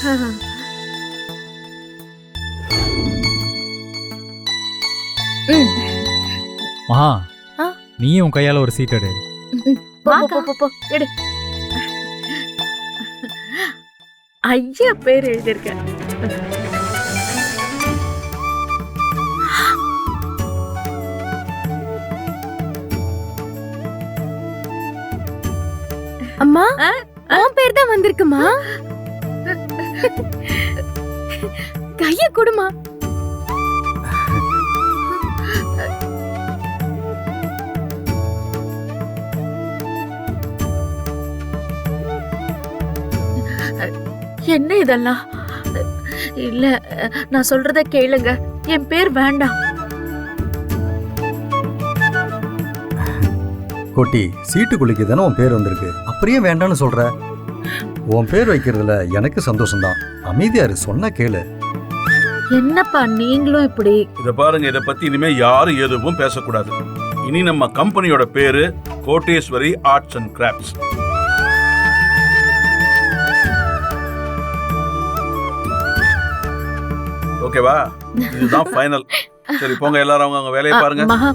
மகா, நீயும் உன் கையால ஒரு சீட் எடு. எடு. ஐயா பேர் எழுதியிருக்க. அம்மா, உன் பேர் தான் வந்திருக்குமா? கைய கொடுமா. என்ன இதெல்லாம்? இல்ல, நான் சொல்றத கேளுங்க. என் பேர் வேண்டாம். கோட்டி, சீட்டு குளிக்கு தானே உன் பேர் வந்திருக்கு, அப்படியே வேண்டான்னு சொல்ற? உன் பேர் வைக்கிறதுல எனக்கு சந்தோஷம்தான். அமைதியாரு, சொன்ன கேளு. என்னப்பா நீங்களும் இப்படி? இத பாருங்க, இத பத்தி இனிமே யாரும் எதுவும் பேசக்கூடாது. இனி நம்ம கம்பெனியோட பேரு கோட்டேஸ்வரி ஆர்ட்ஸ் அண்ட் கிராஃப்ட்ஸ். ஓகேவா? இதுதான் ஃபைனல். சரி போங்க, எல்லாரும் அவங்க வேலையை பாருங்க. மகா